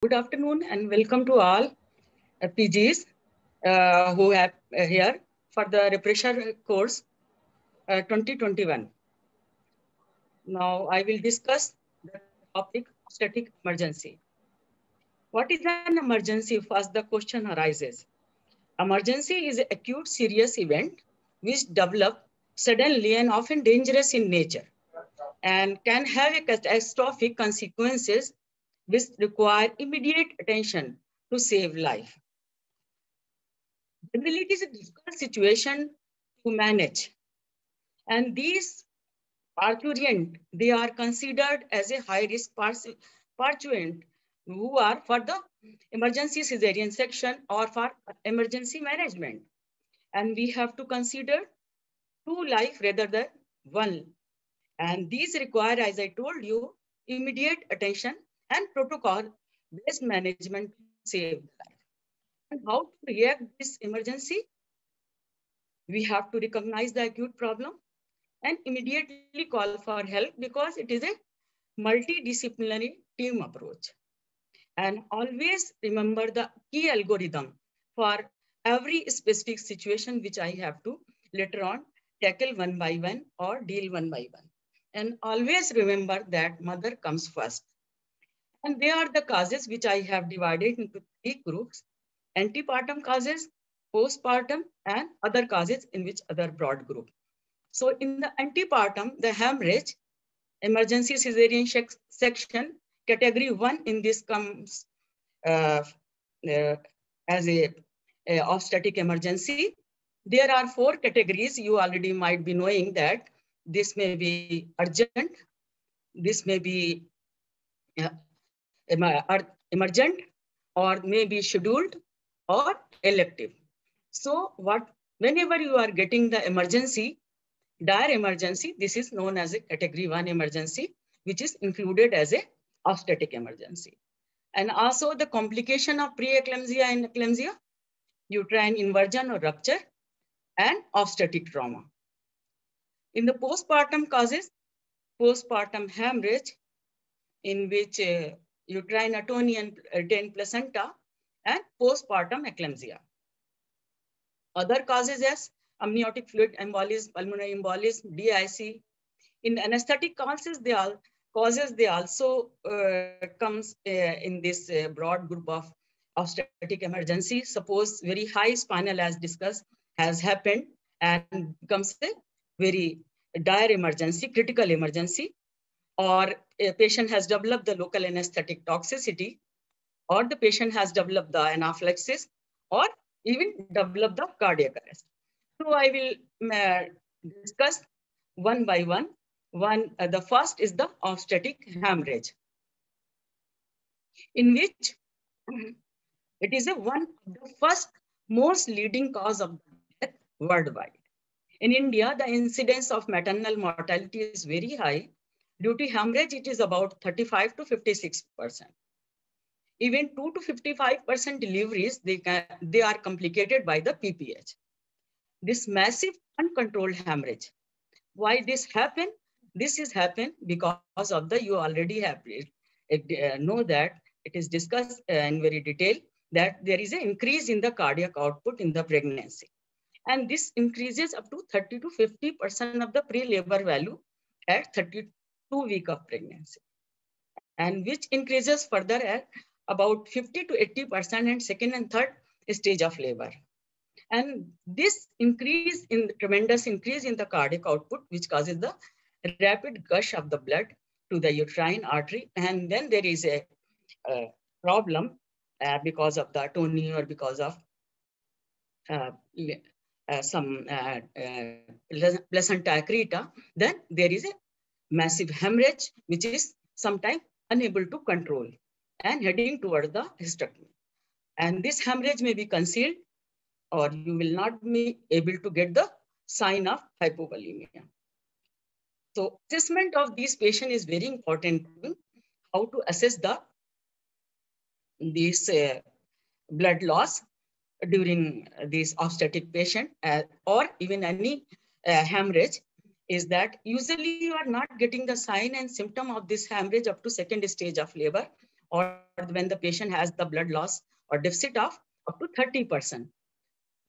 Good afternoon and welcome to all PGs who are here for the refresher course 2021. Now I will discuss the topic static emergency. What is an emergency? First, the question arises. Emergency is an acute serious event which develops suddenly and often dangerous in nature and can have a catastrophic consequences which require immediate attention to save life. Generally, it is a difficult situation to manage. And these parturients, they are considered as a high-risk parturients who are for the emergency cesarean section or for emergency management. And we have to consider two life rather than one. And these require, as I told you, immediate attention and protocol-based management to save life. And how to react this emergency? We have to recognize the acute problem and immediately call for help because it is a multidisciplinary team approach. And always remember the key algorithm for every specific situation which I have to later on tackle one by one or deal one by one. And always remember that mother comes first. And they are the causes which I have divided into three groups: antepartum causes, postpartum, and other causes in which other broad group. So in the antepartum, the hemorrhage, emergency cesarean section, category 1 in this comes uh, uh, as a obstetric emergency. There are 4 categories. You already might be knowing that this may be urgent, this may be uh, emergent, or may be scheduled or elective. So whenever you are getting the emergency, dire emergency, this is known as a category 1 emergency, which is included as a obstetric emergency. And also the complication of preeclampsia and eclampsia, uterine inversion or rupture, and obstetric trauma. In the postpartum causes, postpartum hemorrhage, in which uterine atony and retained placenta, and postpartum eclampsia. Other causes as amniotic fluid embolism, pulmonary embolism, DIC. In anesthetic causes, they also comes in this broad group of obstetric emergency. Suppose very high spinal, as discussed, has happened and becomes a very dire emergency, critical emergency, or a patient has developed the local anesthetic toxicity, or the patient has developed the anaphylaxis, or even developed the cardiac arrest. So I will discuss one by one. The first is the obstetric hemorrhage, in which it is one of the first most leading cause of death worldwide. In India, the incidence of maternal mortality is very high. Due to hemorrhage, it is about 35 to 56%. Even 2 to 55% deliveries, they are complicated by the PPH. This massive uncontrolled hemorrhage. Why this happened? This is happened because of the, you already have know that it is discussed in very detail that there is an increase in the cardiac output in the pregnancy. And this increases up to 30 to 50% of the pre-labor value at 32 weeks of pregnancy. And which increases further at about 50 to 80% in second and third stage of labor. And this tremendous increase in the cardiac output, which causes the rapid gush of the blood to the uterine artery. And then there is a problem because of the atony or because of some placenta accreta. Then there is a massive hemorrhage, which is sometimes unable to control and heading toward the hysterectomy. And this hemorrhage may be concealed, or you will not be able to get the sign of hypovolemia. So assessment of these patients is very important. How to assess this blood loss during this obstetric patient or even any hemorrhage is that usually you are not getting the sign and symptom of this hemorrhage up to second stage of labor. or when the patient has the blood loss or deficit of up to 30%.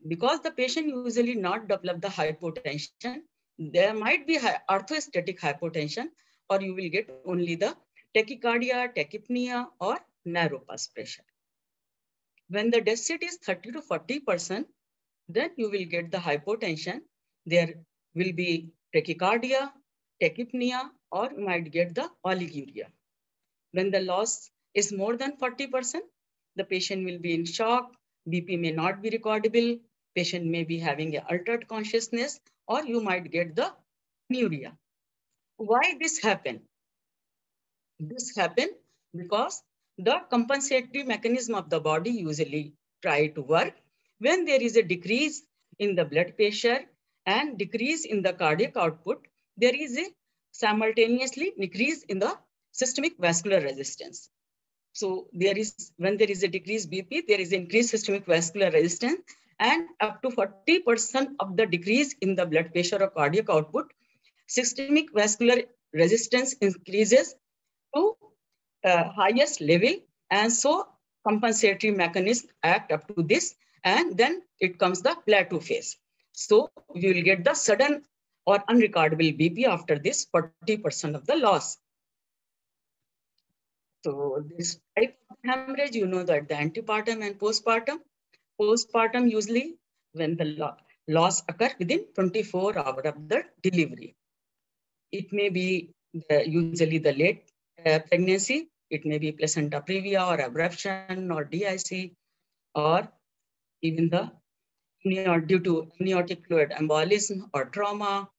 Because the patient usually not develop the hypotension, there might be orthostatic hypotension, or you will get only the tachycardia, tachypnea, or narrow pulse pressure. When the deficit is 30 to 40%, then you will get the hypotension. There will be tachycardia, tachypnea, or you might get the oliguria. When the loss is more than 40%, the patient will be in shock, BP may not be recordable, patient may be having an altered consciousness, or you might get the anuria. Why this happen? This happen because the compensatory mechanism of the body usually try to work when there is a decrease in the blood pressure and decrease in the cardiac output. There is a simultaneously decrease in the systemic vascular resistance. So when there is a decreased BP, there is increased systemic vascular resistance, and up to 40% of the decrease in the blood pressure or cardiac output, systemic vascular resistance increases to highest level, and so compensatory mechanism act up to this, and then it comes the plateau phase. So you will get the sudden or unrecordable BP after this 40% of the loss. So this type of hemorrhage, you know that the antepartum and postpartum. Postpartum usually when the loss occur within 24 hours of the delivery. It may be usually the late pregnancy. It may be placenta previa or abruption or DIC, or even due to amniotic fluid embolism or trauma.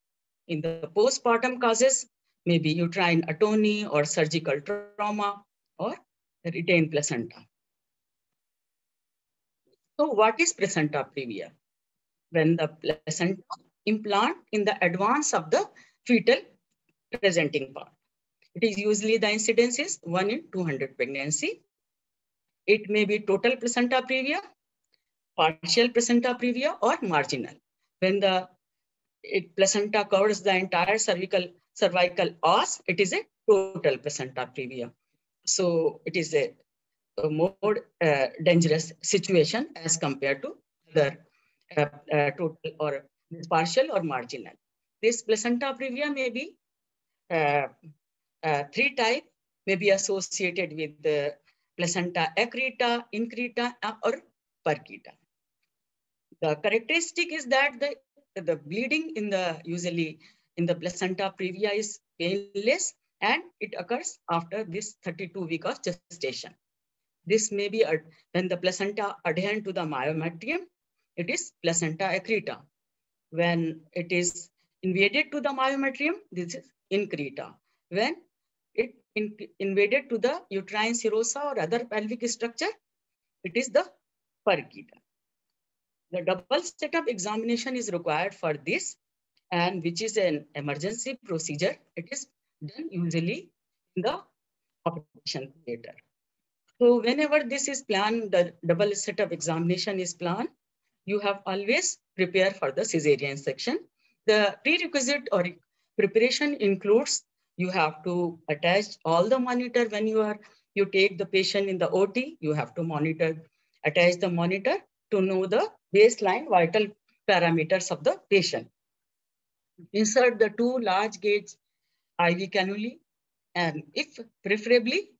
In the postpartum causes, maybe uterine atony or surgical trauma or retained placenta. So what is placenta previa? When the placenta implant in the advance of the fetal presenting part. It is usually the incidence is 1 in 200 pregnancy. It may be total placenta previa, partial placenta previa, or marginal. When the placenta covers the entire cervical os, it is a total placenta previa. So it is a more dangerous situation as compared to the total or partial or marginal. This placenta previa may be 3 types, may be associated with the placenta accreta, increta, or percreta. The characteristic is that the bleeding usually in the placenta previa is painless, and it occurs after this 32 weeks of gestation. This may be when the placenta adherent to the myometrium, it is placenta accreta. When it is invaded to the myometrium, this is increta. When it invaded to the uterine serosa or other pelvic structure, it is the percreta. The double setup examination is required for this, and which is an emergency procedure. It is done usually in the operation theater. So whenever this is planned, the double setup examination is planned, you have always prepare for the cesarean section. The prerequisite or preparation includes you have to attach all the monitor when you take the patient in the OT. You have to attach the monitor to know the baseline vital parameters of the patient. Insert the 2 large gauge IV cannulae, and if preferably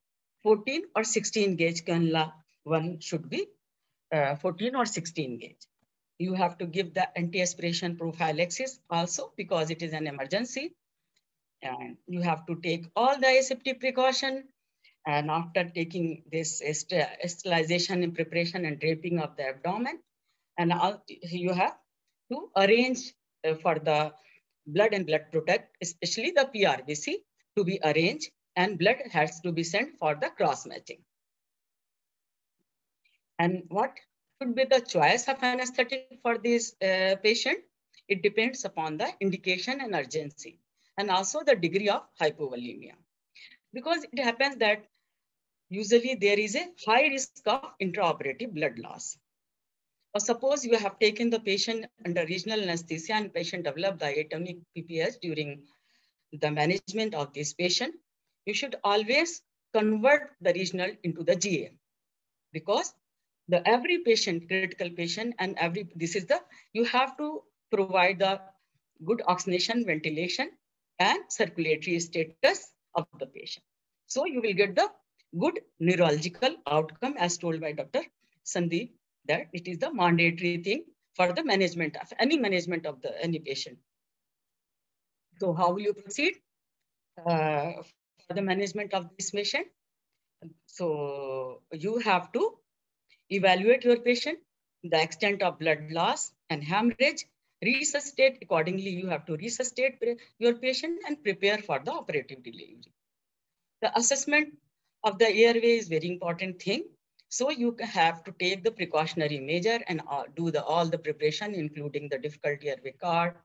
14 or 16 gauge cannula, one should be 14 or 16 gauge. You have to give the anti-aspiration prophylaxis also because it is an emergency. And you have to take all the aseptic precaution. And after taking this sterilization and preparation and draping of the abdomen, and you have to arrange for the blood and blood product, especially the PRBC, to be arranged, and blood has to be sent for the cross-matching. And what should be the choice of anesthetic for this patient? It depends upon the indication and urgency, and also the degree of hypovolemia. Because it happens that usually there is a high risk of intraoperative blood loss. Or suppose you have taken the patient under regional anesthesia and patient developed the atonic PPS during the management of this patient, you should always convert the regional into the GA, because every patient, critical patient, and you have to provide the good oxygenation, ventilation, and circulatory status of the patient. So you will get the good neurological outcome as told by Dr. Sandeep, that it is the mandatory thing for the management of any patient. So how will you proceed for the management of this patient? So you have to evaluate your patient, the extent of blood loss and hemorrhage, resuscitate. Accordingly, you have to resuscitate your patient and prepare for the operative delivery. The assessment of the airway is very important thing. So you have to take the precautionary measure and do all the preparation, including the difficult airway cart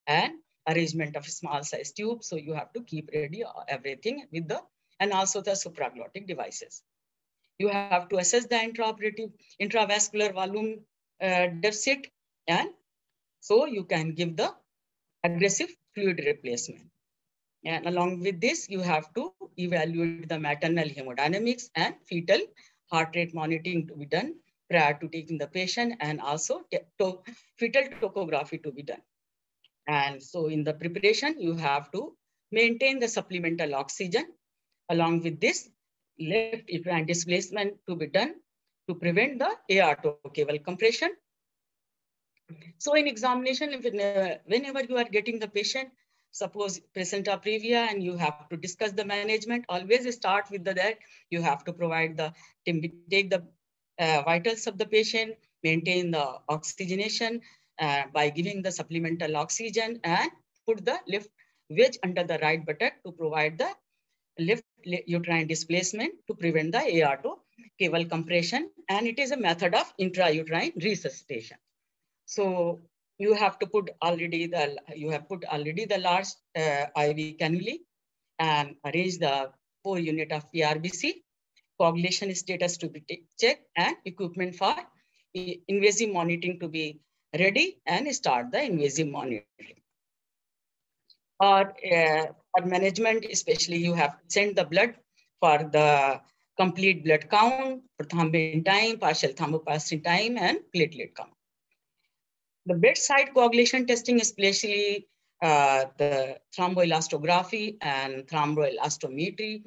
and arrangement of small size tube. So you have to keep ready everything with and also the supraglottic devices. You have to assess the intravascular volume deficit, and so you can give the aggressive fluid replacement. And along with this, you have to evaluate the maternal hemodynamics and fetal heart rate monitoring to be done prior to taking the patient, and also fetal tachography to be done. And so in the preparation, you have to maintain the supplemental oxygen. Along with this, left uterine displacement to be done to prevent the aortic cable compression. So in examination, whenever you are getting the patient, suppose placenta previa, and you have to discuss the management, always start with that. You have to provide take the vitals of the patient, maintain the oxygenation by giving the supplemental oxygen, and put the left wedge under the right buttock to provide the left uterine displacement to prevent the aortic cable compression. And it is a method of intrauterine resuscitation. So you have to put already the large IV cannula and arrange the 4 unit of PRBC, coagulation status to be checked, and equipment for invasive monitoring to be ready, and start the invasive monitoring. Or for management, especially, you have to send the blood for the complete blood count, prothrombin time, partial thromboplatin time, and platelet count. The bedside coagulation testing, especially the thromboelastography and thromboelastometry,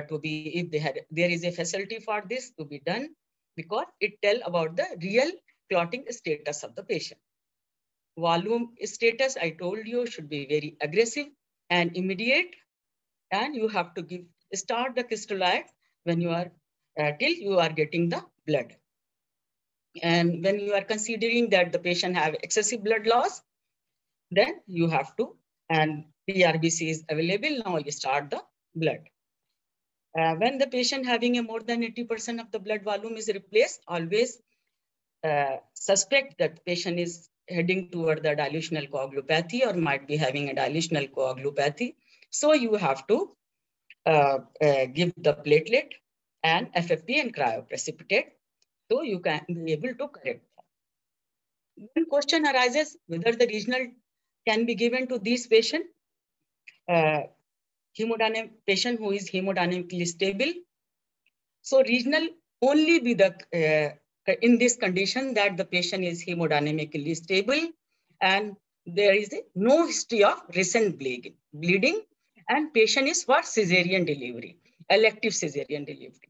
to be, if there is a facility for this to be done, because it tells about the real clotting status of the patient. Volume status, I told you, should be very aggressive and immediate, and you have to start the crystalloid when you are till you are getting the blood. And when you are considering that the patient have excessive blood loss, then you have to, and PRBC is available, now you start the blood. When the patient having a more than 80% of the blood volume is replaced, always suspect that the patient is heading toward the dilutional coagulopathy or might be having a dilutional coagulopathy. So you have to give the platelet and FFP and cryoprecipitate, so you can be able to correct that. Then question arises whether the regional can be given to these patient, patient who is hemodynamically stable. So regional only be the in this condition that the patient is hemodynamically stable and there is no history of recent bleeding, and patient is for cesarean delivery, elective cesarean delivery.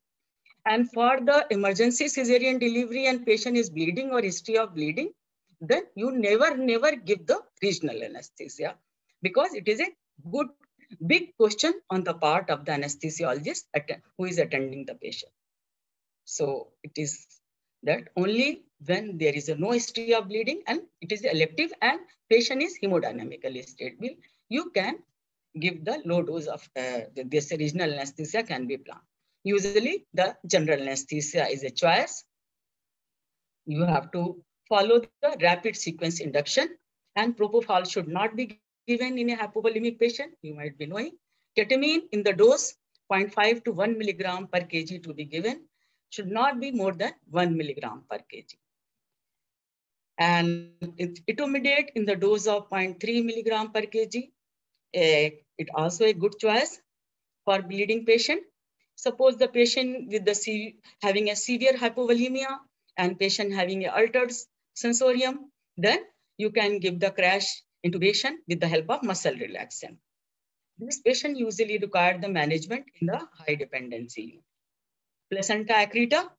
And for the emergency cesarean delivery and patient is bleeding or history of bleeding, then you never give the regional anesthesia, because it is a big question on the part of the anesthesiologist who is attending the patient. So it is that only when there is no history of bleeding and it is elective and patient is hemodynamically stable, you can give the low dose of this regional anesthesia can be planned. Usually the general anesthesia is a choice. You have to follow the rapid sequence induction, and propofol should not be given in a hypovolemic patient. You might be knowing. Ketamine in the dose 0.5 to 1 milligram per kg to be given, should not be more than 1 milligram per kg. And etomidate in the dose of 0.3 milligram per kg, it also a good choice for bleeding patient. Suppose the patient with the having a severe hypovolemia and patient having an altered sensorium, then you can give the crash intubation with the help of muscle relaxant. This patient usually require the management in the high dependency. Placenta accreta,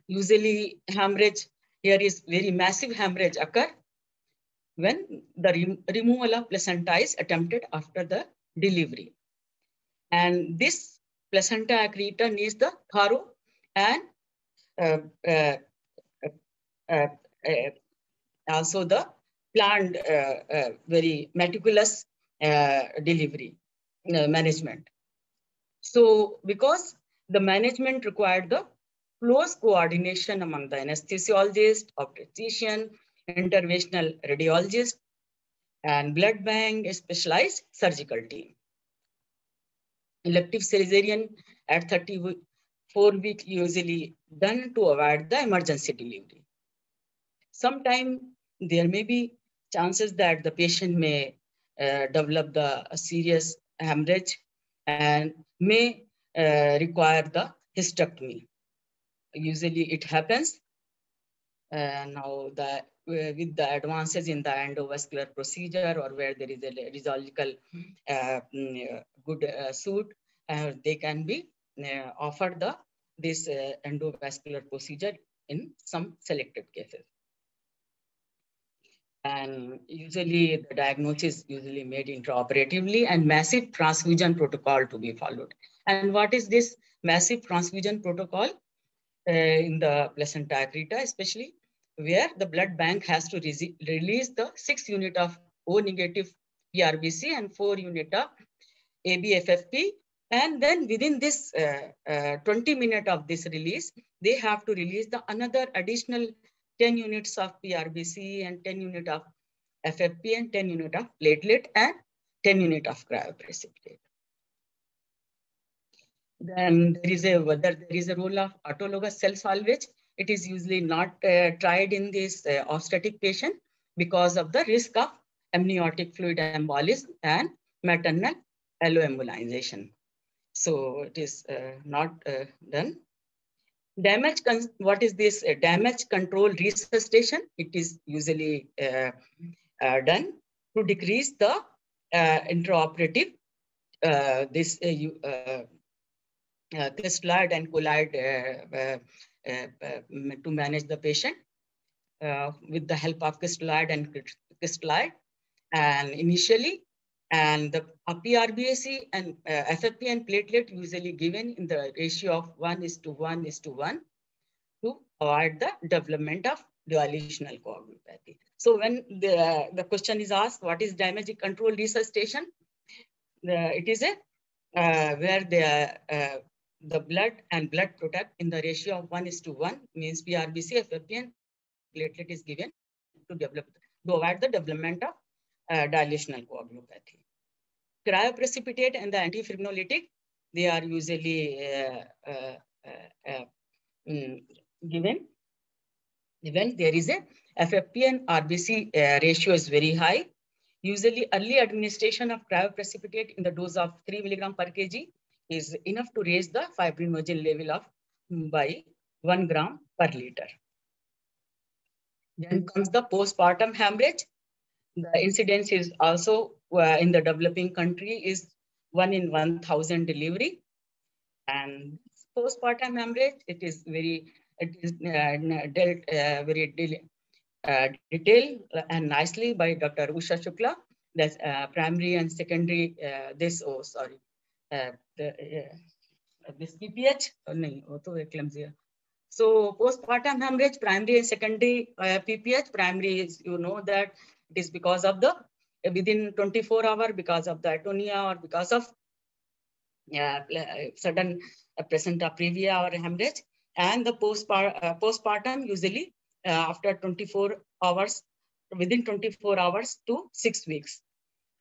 usually hemorrhage, here is very massive hemorrhage occur when the removal of placenta is attempted after the delivery. And this placenta accreta needs the thorough and uh, uh, uh, uh, also the planned, very meticulous delivery management. So because the management required the close coordination among the anesthesiologist, obstetrician, interventional radiologist, and blood bank specialized surgical team. Elective cesarean at 34 weeks usually done to avoid the emergency delivery. Sometimes there may be chances that the patient may develop the serious hemorrhage and may require the hysterectomy. Usually it happens. Now with the advances in the endovascular procedure or where there is a rheological good suit, they can be offered this endovascular procedure in some selected cases. And usually the diagnosis usually made intraoperatively and massive transfusion protocol to be followed. And what is this massive transfusion protocol? In the placenta accreta especially, where the blood bank has to release the 6 unit of O negative PRBC and 4 unit of ABFFP. And then within this 20 minutes of this release, they have to release the another additional 10 units of PRBC and 10 unit of FFP and 10 unit of platelet and 10 unit of cryoprecipitate. Then whether there is a role of autologous cell salvage. It is usually not tried in this obstetric patient because of the risk of amniotic fluid embolism and maternal alloembolization. So it is not done. What is this damage control resuscitation? It is usually done to decrease the intraoperative crystalloid and colloid to manage the patient with the help of crystalloid and crystalloid. And initially, and the PRBC and FFP and platelet usually given in the ratio of 1:1:1 to avoid the development of dilutional coagulopathy. So when the question is asked, what is damage control resuscitation? It is a where the blood and blood product in the ratio of 1:1 means PRBC, FFP, and platelet is given to avoid the development of dilutional coagulopathy. Cryoprecipitate and the antifibrinolytic, they are usually given when there is a FFP and RBC ratio is very high. Usually early administration of cryoprecipitate in the dose of 3 mg per kg is enough to raise the fibrinogen level of by 1 gram per liter. Then comes the postpartum hemorrhage. The incidence is also in the developing country is 1 in 1,000 delivery. And postpartum hemorrhage, it is very detailed and nicely by Dr. Usha Shukla. That's primary and secondary. This PPH. So postpartum hemorrhage, primary and secondary PPH. Primary is, you know that it is because of the within 24 hours because of the atonia or because of sudden placenta previa or hemorrhage. And the postpartum usually after 24 hours, within 24 hours to 6 weeks.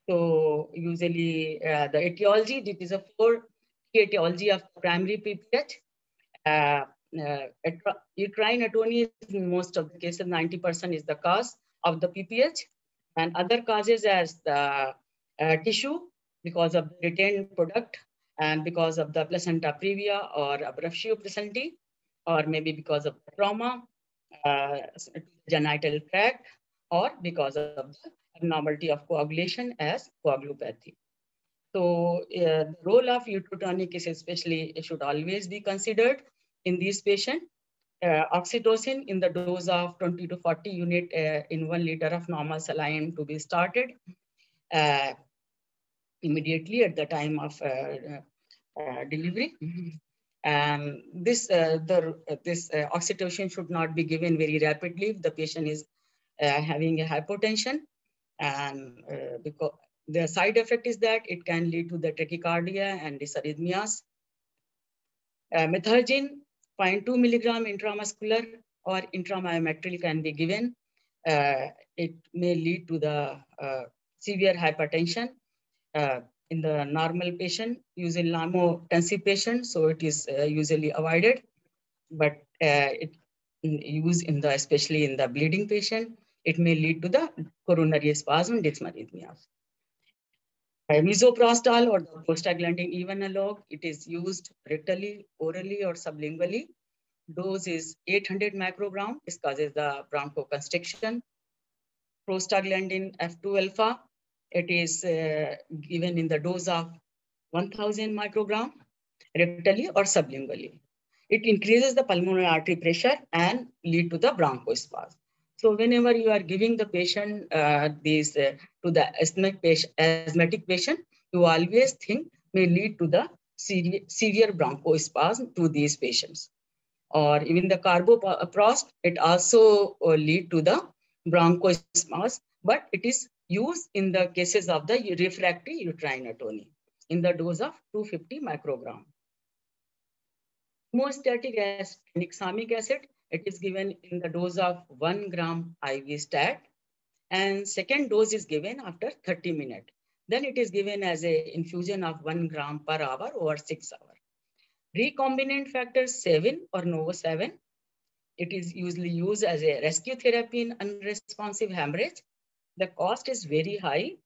So usually the etiology, it is a 4 etiology of primary PPH. Uterine atonia is in most of the cases, 90% is the cause of the PPH. And other causes as the tissue because of the retained product and because of the placenta previa or abruptio placentae, or maybe because of trauma, genital tract, or because of the abnormality of coagulation as coagulopathy. So the role of uterotonic is especially should always be considered in these patients. Oxytocin in the dose of 20 to 40 unit in 1 liter of normal saline to be started uh, immediately at the time of delivery. And this oxytocin should not be given very rapidly if the patient is having a hypotension, and because the side effect is that it can lead to the tachycardia and dysarrhythmias. Methergine 0.2 milligram intramuscular or intramyometric can be given. It may lead to the severe hypertension in the normal patient, usually normotensive patient, so it is usually avoided. But it used in the especially in the bleeding patient, it may lead to the coronary spasm, dysarrhythmias. Misoprostol or the prostaglandin even analog, it is used rectally, orally, or sublingually. Dose is 800 microgram. This causes the bronchoconstriction. Prostaglandin F2 alpha, it is given in the dose of 1000 microgram rectally or sublingually. It increases the pulmonary artery pressure and lead to the bronchospasm. So whenever you are giving the patient to the asthmatic patient, you always think may lead to the severe bronchospasm to these patients. Or even the carboprost, it also lead to the bronchospasm, but it is used in the cases of the refractory uterine atony in the dose of 250 microgram. Hemostatic as tranexamic acid, it is given in the dose of 1 gram IV stat, and second dose is given after 30 minutes. Then it is given as a infusion of 1 gram per hour over 6 hours. Recombinant factor 7 or Novo-7, it is usually used as a rescue therapy in unresponsive hemorrhage. The cost is very high,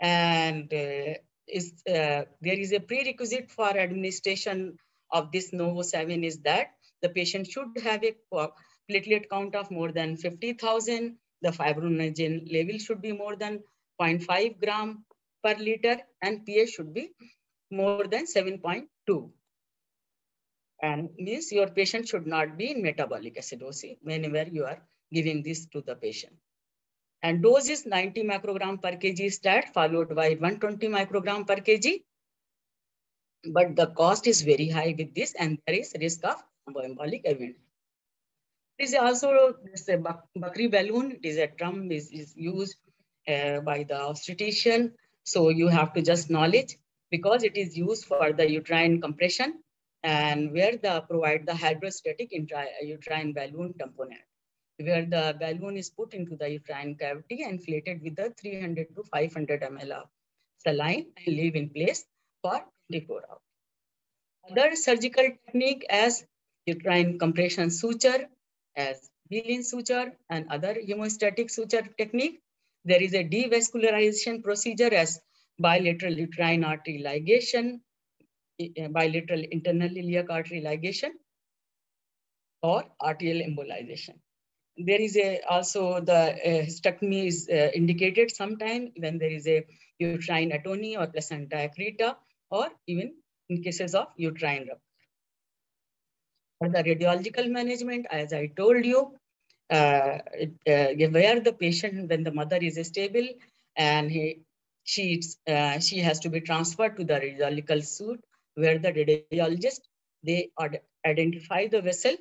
and there is a prerequisite for administration of this Novo-7 is that the patient should have a platelet count of more than 50,000. The fibrinogen level should be more than 0.5 gram per liter, and pH should be more than 7.2. And means your patient should not be in metabolic acidosis whenever you are giving this to the patient. And dose is 90 microgram per kg stat followed by 120 microgram per kg. But the cost is very high with this, and there is risk of thromboembolic event. There is also this Bakri balloon. It is a term is used by the obstetrician. So you have to just knowledge because it is used for the uterine compression and where the provide the hydrostatic uterine balloon component, where the balloon is put into the uterine cavity and inflated with the 300 to 500 ml of saline and leave in place for 24 hours. Other surgical technique as uterine compression suture, as Billin suture, and other hemostatic suture technique. There is a devascularization procedure as bilateral uterine artery ligation, bilateral internal iliac artery ligation, or arterial embolization. There is also the hysterectomy is indicated sometime when there is a uterine atony or placenta accreta, or even in cases of uterine rupture. For the radiological management, as I told you, where the patient, when the mother is stable and she has to be transferred to the radiological suite, where the radiologist, they identify the vessel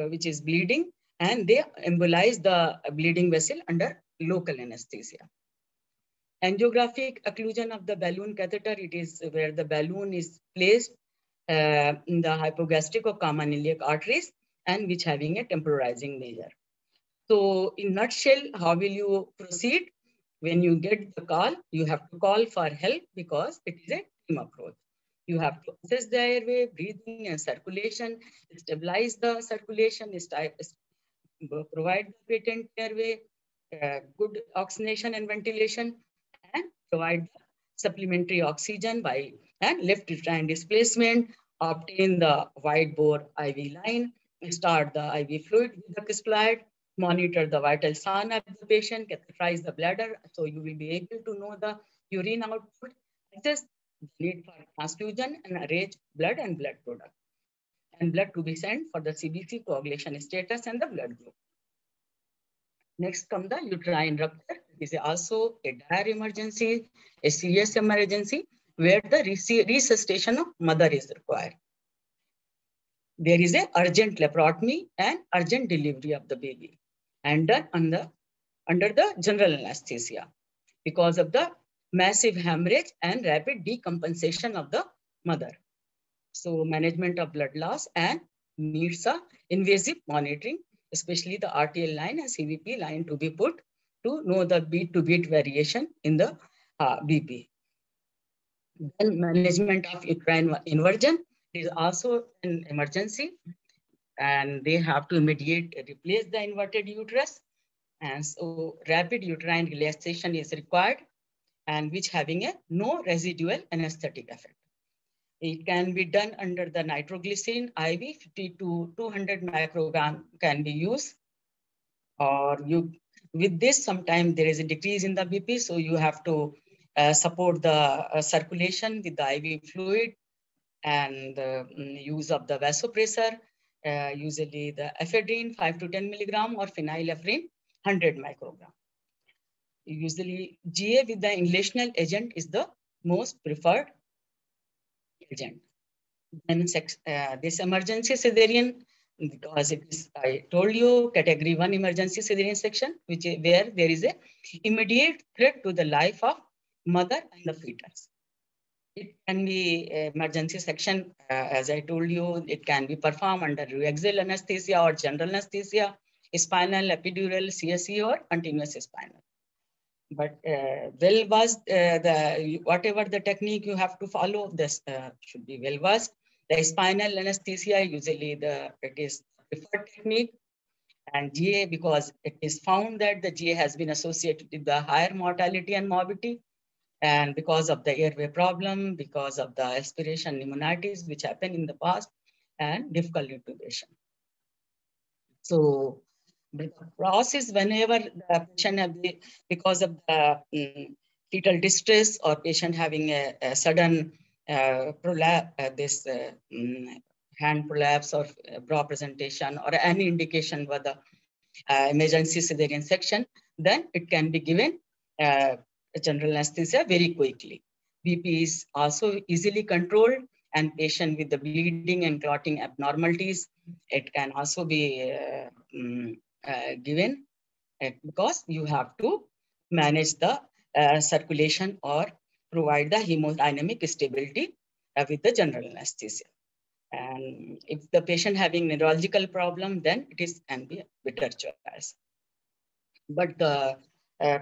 which is bleeding, and they embolize the bleeding vessel under local anesthesia. Angiographic occlusion of the balloon catheter, it is where the balloon is placed in the hypogastric or common iliac arteries and which having a temporizing measure. So in nutshell, how will you proceed? When you get the call, you have to call for help because it is a team approach. You have to assess the airway, breathing and circulation, stabilize the circulation, provide the patent airway, good oxygenation and ventilation, and provide supplementary oxygen by and left uterine displacement, obtain the wide bore IV line, start the IV fluid with the Kisplide, monitor the vital sign of the patient, catheterize the bladder, so you will be able to know the urine output, assess the need for transfusion, and arrange blood and blood product, and blood to be sent for the CBC coagulation status and the blood group. Next comes the uterine rupture. It is also a dire emergency, a serious emergency where the resuscitation of mother is required. There is an urgent laparotomy and urgent delivery of the baby, and done under the general anesthesia because of the massive hemorrhage and rapid decompensation of the mother. So management of blood loss and needs a invasive monitoring, especially the RTL line and CVP line to be put to know the beat-to-beat variation in the BP. Then management of uterine inversion is also an emergency, and they have to immediately replace the inverted uterus. And so rapid uterine relaxation is required, and which having a no residual anesthetic effect. It can be done under the nitroglycerin IV, 50 to 200 microgram can be used. Or with this, sometimes there is a decrease in the BP, so you have to support the circulation with the IV fluid and the use of the vasopressor, usually the ephedrine 5 to 10 milligram or phenylephrine 100 microgram. Usually GA with the inhalational agent is the most preferred agent. Then this emergency cesarean, because it is, I told you, category 1 emergency cesarean section, where there is a immediate threat to the life of mother and the fetus. It can be emergency section, as I told you, it can be performed under axial anesthesia or general anesthesia, spinal, epidural, CSE, or continuous spinal. But whatever the technique you have to follow, this should be well versed. The spinal anesthesia, usually it is preferred technique, and GA, because it is found that the GA has been associated with the higher mortality and morbidity, and because of the airway problem, because of the aspiration pneumonitis which happened in the past, and difficult intubation. So the process, whenever the patient because of the fetal distress or patient having a sudden prolapse, hand prolapse or bra presentation or any indication for the emergency cesarean section, then it can be given general anesthesia very quickly. BP is also easily controlled, and patient with the bleeding and clotting abnormalities, it can also be given because you have to manage the circulation or provide the hemodynamic stability with the general anesthesia. And if the patient having neurological problem, then can be a better choice. But the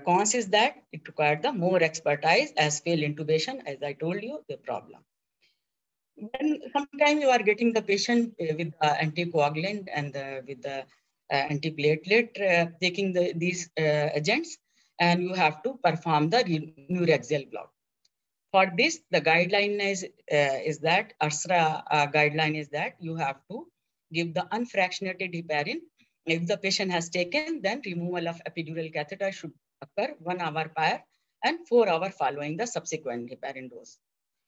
cons is that it required the more expertise as failed intubation, as I told you, the problem. Then sometimes you are getting the patient with anticoagulant and with the antiplatelet, taking these agents, and you have to perform the neuraxial block. For this, the guideline is that URSRA guideline is that you have to give the unfractionated heparin. If the patient has taken, then removal of epidural catheter should occur 1 hour prior and 4 hours following the subsequent heparin dose.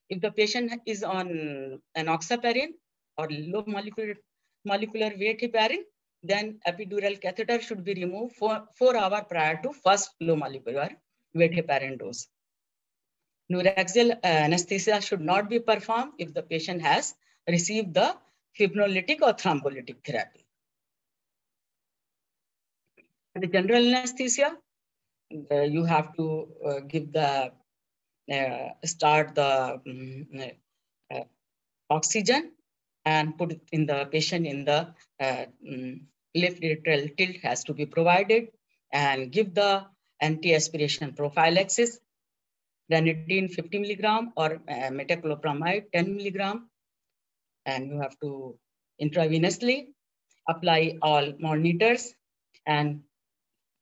If the patient is on enoxaparin or low molecular weight heparin, then epidural catheter should be removed 4 hours prior to first low molecular weight heparin dose. Neuraxial anesthesia should not be performed if the patient has received the fibrinolytic or thrombolytic therapy. The general anesthesia, you have to give the start the oxygen and put it in the patient in the left lateral tilt has to be provided, and give the anti-aspiration prophylaxis, ranitidine 50 milligram or metoclopramide 10 milligram, and you have to intravenously apply all monitors and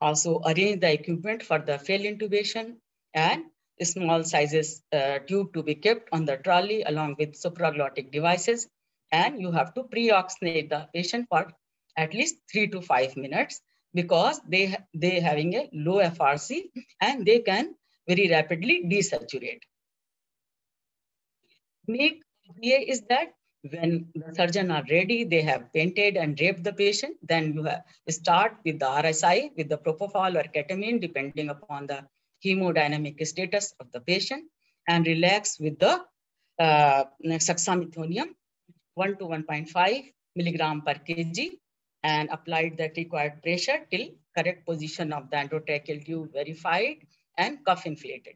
also arrange the equipment for the failed intubation and small sizes tube to be kept on the trolley along with supraglottic devices. And you have to pre-oxygenate the patient for at least 3 to 5 minutes because they having a low FRC and they can very rapidly desaturate. Make is that when the surgeon are ready, they have painted and draped the patient, then you have start with the RSI, with the propofol or ketamine, depending upon the hemodynamic status of the patient, and relax with the dexamethasone 1 to 1.5 milligram per kg, and applied that required pressure till correct position of the endotracheal tube verified and cuff inflated.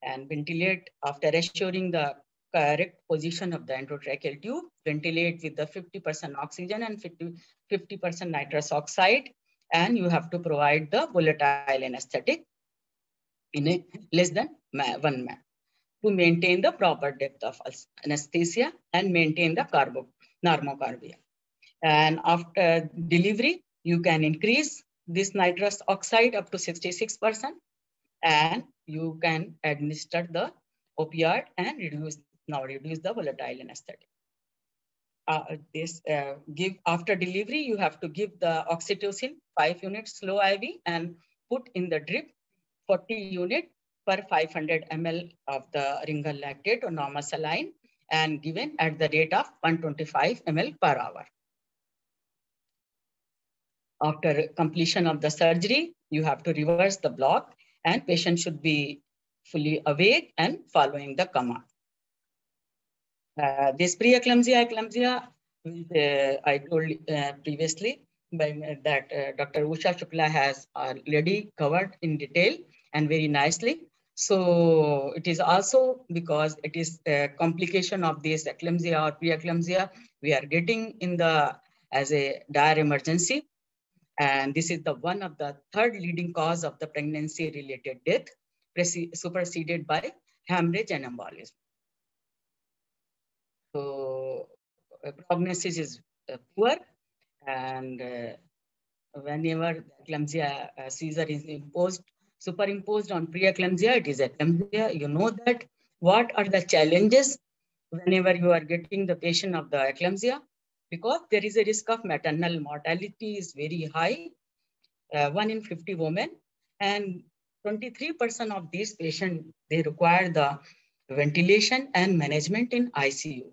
And ventilate after assuring the correct position of the endotracheal tube, ventilate with the 50% oxygen and 50% nitrous oxide. And you have to provide the volatile anesthetic in a less than 1 minute to maintain the proper depth of anesthesia and maintain the normocarbia. And after delivery, you can increase this nitrous oxide up to 66%, and you can administer the opioid and reduce the volatile anesthetic. Give after delivery, you have to give the oxytocin 5 units slow IV and put in the drip 40 unit per 500 ml of the ringal lactate or normal saline, and given at the rate of 125 ml per hour. After completion of the surgery, you have to reverse the block and patient should be fully awake and following the command. This preeclampsia, I told previously that Dr. Usha Shukla has already covered in detail and very nicely. So it is also because it is a complication of this eclampsia or preeclampsia we are getting in the as a dire emergency. And this is the one of the third leading cause of the pregnancy-related death, superseded by hemorrhage and embolism. So prognosis is poor, and whenever eclampsia seizure is superimposed on preeclampsia, it is eclampsia. You know that what are the challenges whenever you are getting the patient of the eclampsia, because there is a risk of maternal mortality is very high, 1 in 50 women, and 23% of these patients, they require the ventilation and management in ICU.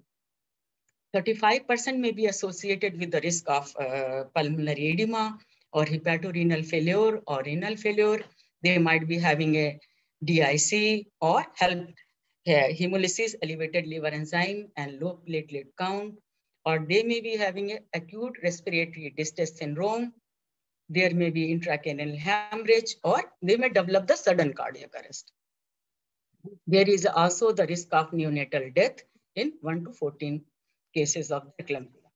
35% may be associated with the risk of pulmonary edema or hepatorenal failure or renal failure. They might be having a DIC or hemolysis, elevated liver enzyme and low platelet count, or they may be having an acute respiratory distress syndrome. There may be intracranial hemorrhage, or they may develop the sudden cardiac arrest. There is also the risk of neonatal death in 1 to 14 cases of eclampsia.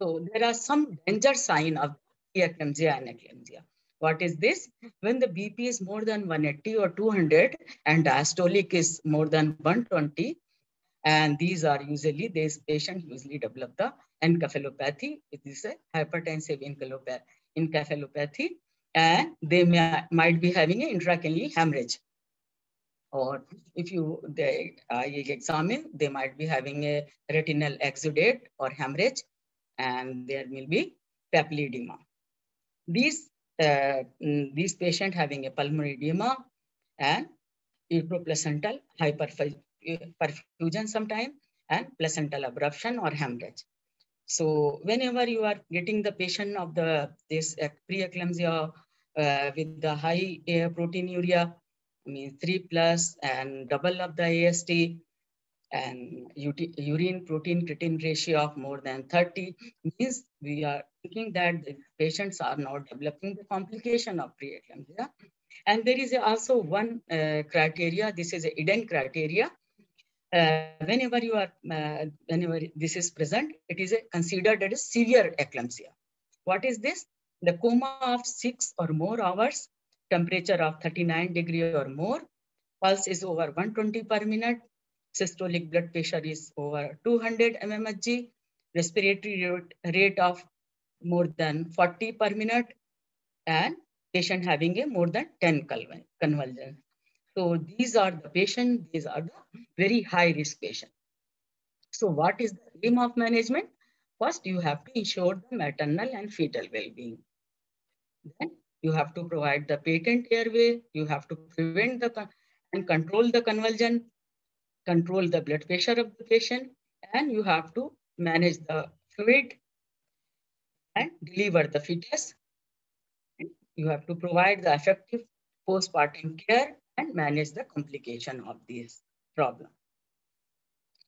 So there are some danger signs of preeclampsia and eclampsia. What is this? When the BP is more than 180 or 200 and diastolic is more than 120, and these are usually, these patients usually develop the encephalopathy. It is a hypertensive encephalopathy, and they might be having an intracranial hemorrhage. Or if they examine, they might be having a retinal exudate or hemorrhage, and there will be papilledema. These patients having a pulmonary edema and uteroplacental hyperperfusion sometime, and placental abruption or hemorrhage. So whenever you are getting the patient of this preeclampsia with the high proteinuria, means 3+ and double of the AST, and urine protein creatine ratio of more than 30, means we are thinking that the patients are now developing the complication of preeclampsia. And there is also one criteria. This is a Eden criteria. Whenever this is present, it is considered as severe eclampsia. What is this? The coma of 6 or more hours, temperature of 39 degrees or more, pulse is over 120 per minute, systolic blood pressure is over 200 mmHg, respiratory rate of more than 40 per minute, and patient having a more than 10 convulsions. So these are the patients, these are the very high risk patients. So what is the aim of management? First, you have to ensure the maternal and fetal well-being. Then you have to provide the patent airway, you have to prevent and control the convulsion, control the blood pressure of the patient, and you have to manage the fluid and deliver the fetus. You have to provide the effective postpartum care and manage the complication of this problem.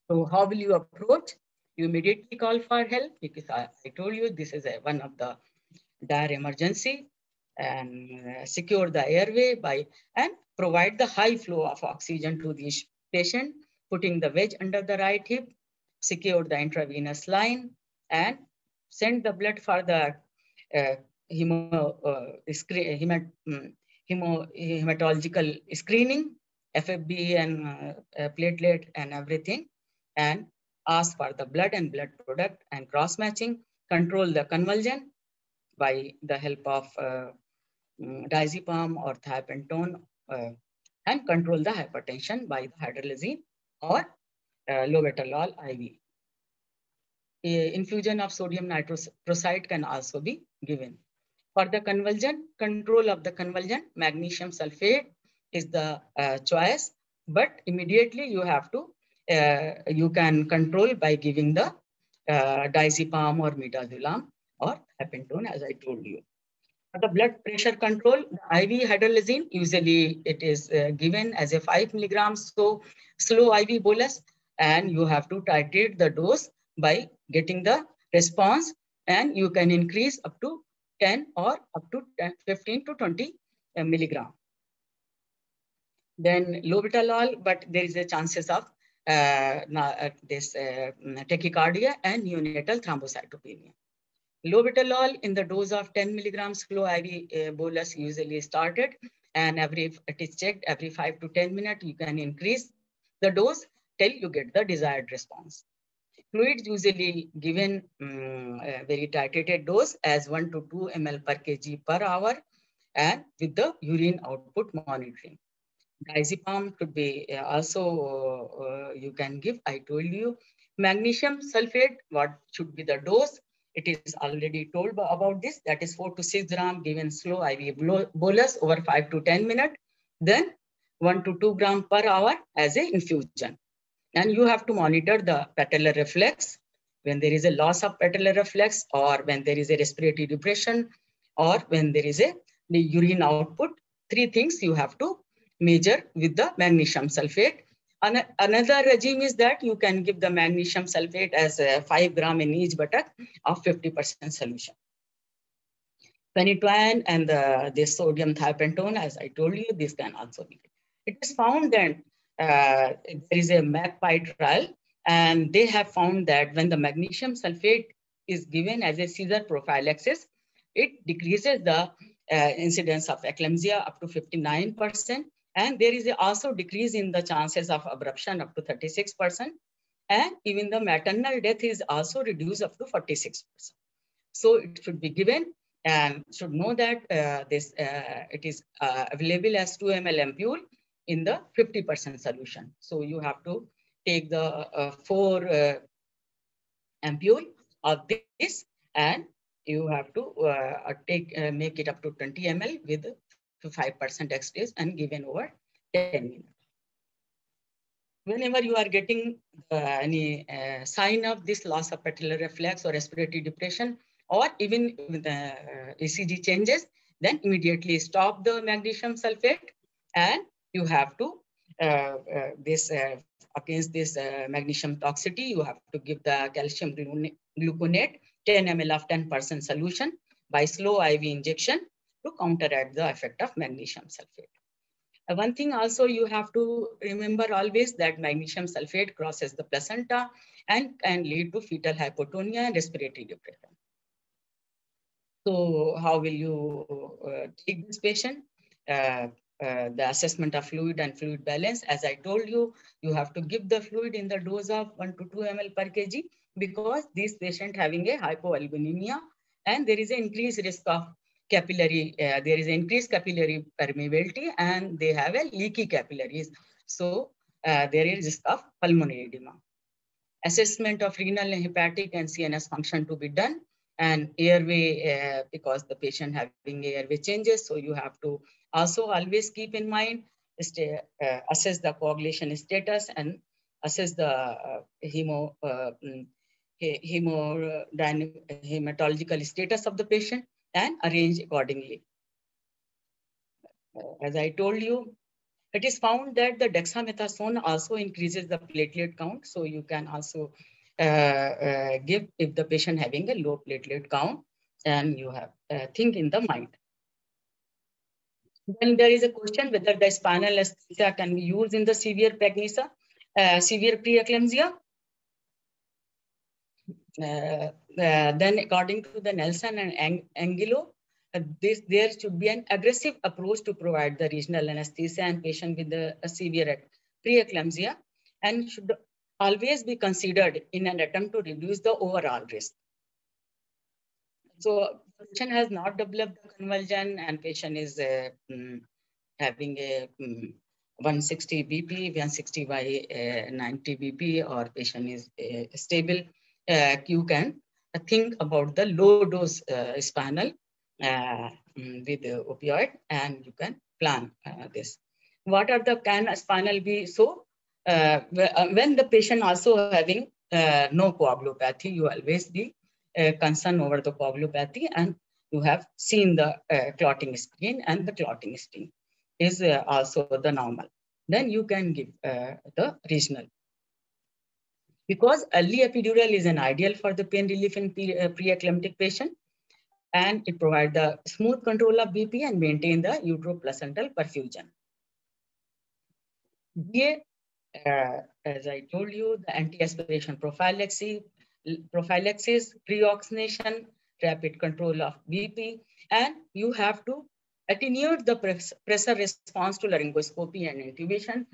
So how will you approach? You immediately call for help because I told you this is one of the dire emergency, and secure the airway by and provide the high flow of oxygen to the patient, putting the wedge under the right hip, secure the intravenous line, and send the blood for the uh, hematological screening, FFB and platelet and everything, and ask for the blood and blood product and cross matching, control the convulsion by the help of diazepam or thiopentone, and control the hypertension by the hydralazine or lobetalol IV. Infusion of sodium nitroproside can also be given. For the convulsion, control of the convulsion, magnesium sulfate is the choice, but immediately you have to, you can control by giving the diazepam or midazolam or thiopentone, as I told you. For the blood pressure control, the IV hydralazine, usually it is given as a 5 milligrams, so slow IV bolus, and you have to titrate the dose by getting the response, and you can increase up to 10 or up to 10, 15 to 20 milligram. Then lobetalol, but there is a chances of this tachycardia and neonatal thrombocytopenia. Lobetalol in the dose of 10 milligrams slow IV bolus usually started, and it is checked every 5 to 10 minutes. You can increase the dose till you get the desired response. Fluids usually given a very titrated dose as 1 to 2 ml per kg per hour, and with the urine output monitoring. Diazepam could be also, you can give, I told you. Magnesium sulfate, what should be the dose? It is already told about this, that is 4 to 6 gram given slow IV bolus over 5 to 10 minutes, then 1 to 2 gram per hour as an infusion. And you have to monitor the patellar reflex when there is a loss of patellar reflex, or when there is a respiratory depression, or when there is the urine output. Three things you have to measure with the magnesium sulfate. Another regime is that you can give the magnesium sulfate as 5 gram in each buttock of 50% solution. Phenytoin and this sodium thiopentone, as I told you, this can also be. It is found that there is a MAGPIE trial, and they have found that when the magnesium sulfate is given as a seizure prophylaxis, it decreases the incidence of eclampsia up to 59%. And there is also decrease in the chances of abruption up to 36%. And even the maternal death is also reduced up to 46%. So it should be given, and should know that it is available as 2 ml ampule in the 50% solution. So you have to take the 4 ampule of this, and you have to make it up to 20 ml with 5% extras and given over 10 minutes. Whenever you are getting any sign of this loss of patellar reflex or respiratory depression, or even with the ECG changes, then immediately stop the magnesium sulfate, and you have to against this magnesium toxicity, you have to give the calcium gluconate 10 ml of 10% solution by slow IV injection to counteract the effect of magnesium sulfate. One thing also you have to remember always that magnesium sulfate crosses the placenta and can lead to fetal hypotonia and respiratory depression. So how will you take this patient? The assessment of fluid and fluid balance. As I told you, you have to give the fluid in the dose of 1 to 2 ml per kg, because this patient having a hypoalbuminemia, and there is an increased risk of capillary, there is increased capillary permeability, and they have a leaky capillaries. So there is risk of pulmonary edema. Assessment of renal and hepatic and CNS function to be done, and airway, because the patient having airway changes. So you have to also always keep in mind, assess the coagulation status and assess the hematological status of the patient and arrange accordingly. As I told you, it is found that the dexamethasone also increases the platelet count. So you can also give if the patient having a low platelet count, and you have think in the mind. Then there is a question whether the spinal anesthesia can be used in the severe preeclampsia, severe preeclampsia. Then according to the Nelson and Angelo, there should be an aggressive approach to provide the regional anesthesia in patient with a severe preeclampsia, and should always be considered in an attempt to reduce the overall risk. So patient has not developed the convulsion, and patient is having a 160 BP, 160 by 90 BP, or patient is stable. You can think about the low dose spinal with the opioid, and you can plan this. What are the can spinal be? So when the patient also having no coagulopathy, you always be concerned over the coagulopathy, and you have seen the clotting screen, and the clotting screen is also the normal. Then you can give the regional. Because early epidural is an ideal for the pain relief in preeclamptic patient, and it provides the smooth control of BP and maintain the uteroplacental perfusion. GA, as I told you, the anti-aspiration prophylaxis, pre-oxygenation, rapid control of BP, and you have to attenuate the pressure response to laryngoscopy and intubation.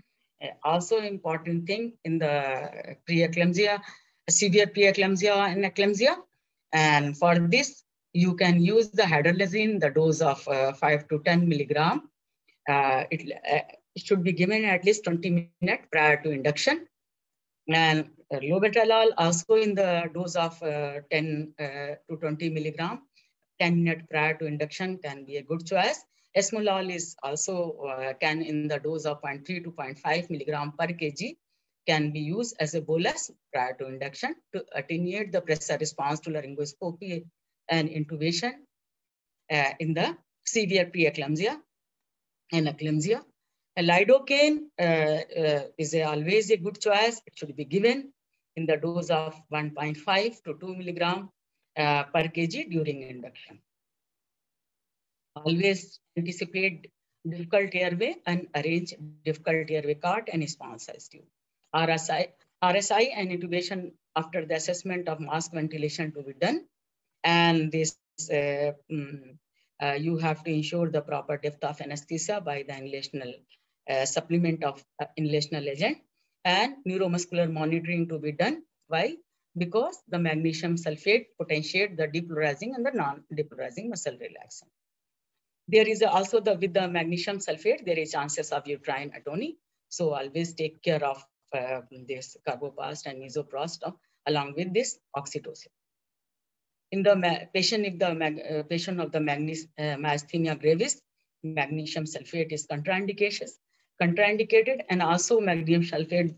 Also important thing in the preeclampsia, severe preeclampsia and eclampsia. And for this, you can use the hydralazine, the dose of 5 to 10 milligram. It should be given at least 20 minutes prior to induction. And labetalol also in the dose of 10 to 20 milligram, 10 minutes prior to induction can be a good choice. Esmolol is also can in the dose of 0.3 to 0.5 milligram per kg can be used as a bolus prior to induction to attenuate the pressure response to laryngoscopy and intubation in the severe preeclampsia and eclampsia. Lidocaine is always a good choice. It should be given in the dose of 1.5 to 2 milligram per kg during induction. Always anticipate difficult airway and arrange difficult airway cart and small size tube. RSI and intubation after the assessment of mask ventilation to be done. And this you have to ensure the proper depth of anesthesia by the inhalational supplement of inhalational agent, and neuromuscular monitoring to be done. Why? Because the magnesium sulfate potentiate the depolarizing and the non-depolarizing muscle relaxation. There is also with the magnesium sulfate, there is chances of uterine atony. So always take care of this carbopast and misoprost along with this oxytocin. In the patient, if the patient of the myasthenia gravis, magnesium sulfate is contraindicated, and also magnesium sulfate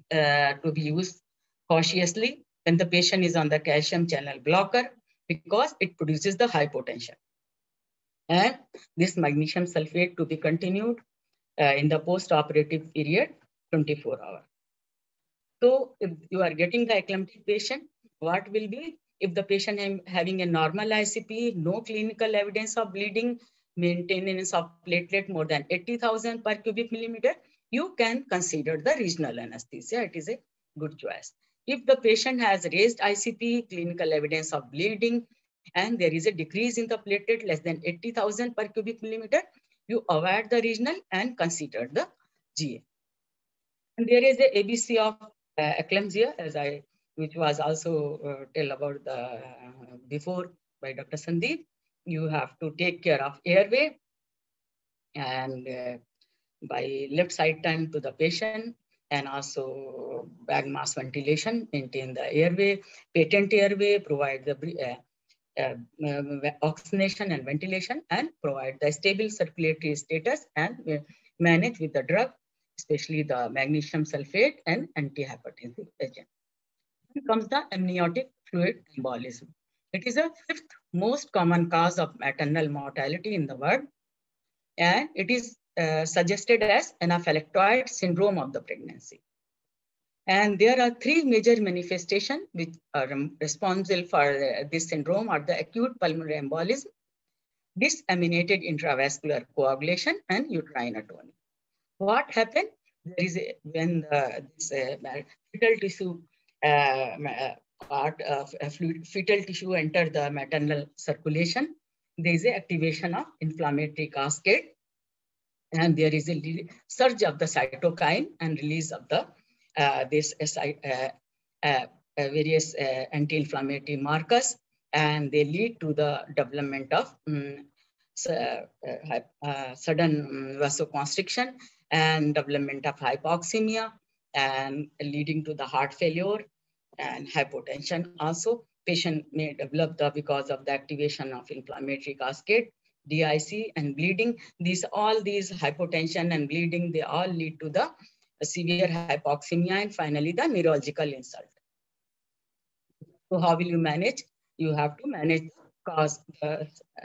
to be used cautiously when the patient is on the calcium channel blocker, because it produces the hypotension. And this magnesium sulfate to be continued in the post-operative period, 24 hours. So if you are getting the eclamptic patient, what will be if the patient having a normal ICP, no clinical evidence of bleeding, maintenance of platelet more than 80,000 per cubic millimeter, you can consider the regional anesthesia. It is a good choice. If the patient has raised ICP, clinical evidence of bleeding, and there is a decrease in the platelet less than 80,000 per cubic millimeter, you avoid the regional and consider the GA. And there is a ABC of eclampsia, which was also tell about the before by Dr. Sandeep. you have to take care of airway and by left side turn to the patient, and also bag mask ventilation, maintain the airway, patent airway, provide the oxygenation and ventilation, and provide the stable circulatory status, and manage with the drug, especially the magnesium sulfate and antihypertensive agent. Then comes the amniotic fluid embolism. It is the fifth most common cause of maternal mortality in the world, and it is suggested as anaphylactoid syndrome of the pregnancy. And there are three major manifestations which are responsible for this syndrome are the acute pulmonary embolism, disseminated intravascular coagulation, and uterine atony. What happened? There is when this fetal tissue part of fetal tissue enter the maternal circulation, there is an activation of inflammatory cascade, and there is a surge of the cytokine and release of the various anti-inflammatory markers, and they lead to the development of sudden vasoconstriction and development of hypoxemia, and leading to the heart failure and hypotension. Also, patient may develop because of the activation of inflammatory cascade, DIC, and bleeding. All these hypotension and bleeding, they all lead to the severe hypoxemia and finally the neurological insult. So how will you manage? You have to manage cause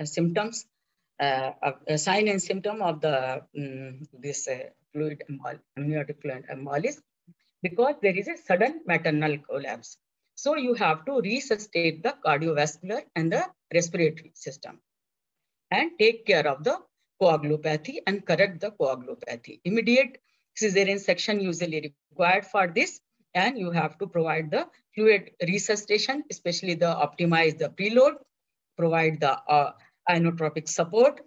symptoms, a sign and symptom of the this amniotic fluid embolism, because there is a sudden maternal collapse. So you have to resuscitate the cardiovascular and the respiratory system and take care of the coagulopathy and correct the coagulopathy. Immediate cesarean section usually required for this, and you have to provide the fluid resuscitation, especially the optimize the preload, provide the inotropic support,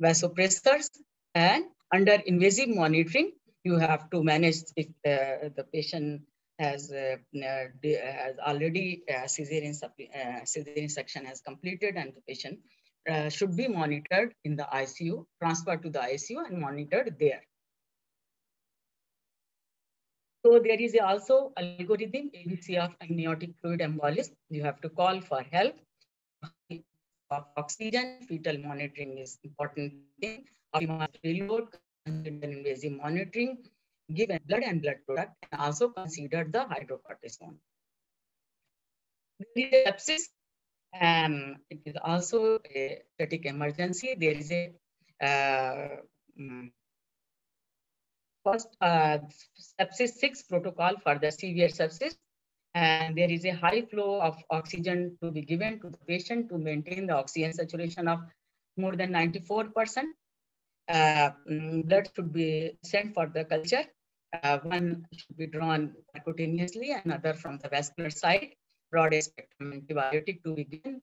vasopressors, and under invasive monitoring, you have to manage if the patient has already cesarean section has completed, and the patient should be monitored in the ICU, transferred to the ICU and monitored there. So there is also algorithm ABC of amniotic fluid embolism. You have to call for help. Oxygen, fetal monitoring is important thing. Optimize preload, consider invasive monitoring, give blood and blood product, and also consider the hydrocortisone. There is sepsis, and it is also a static emergency. There is a first sepsis 6 protocol for the severe sepsis, and there is a high flow of oxygen to be given to the patient to maintain the oxygen saturation of more than 94%. Blood should be sent for the culture. One should be drawn percutaneously, another from the vascular side. Broad spectrum antibiotic to be given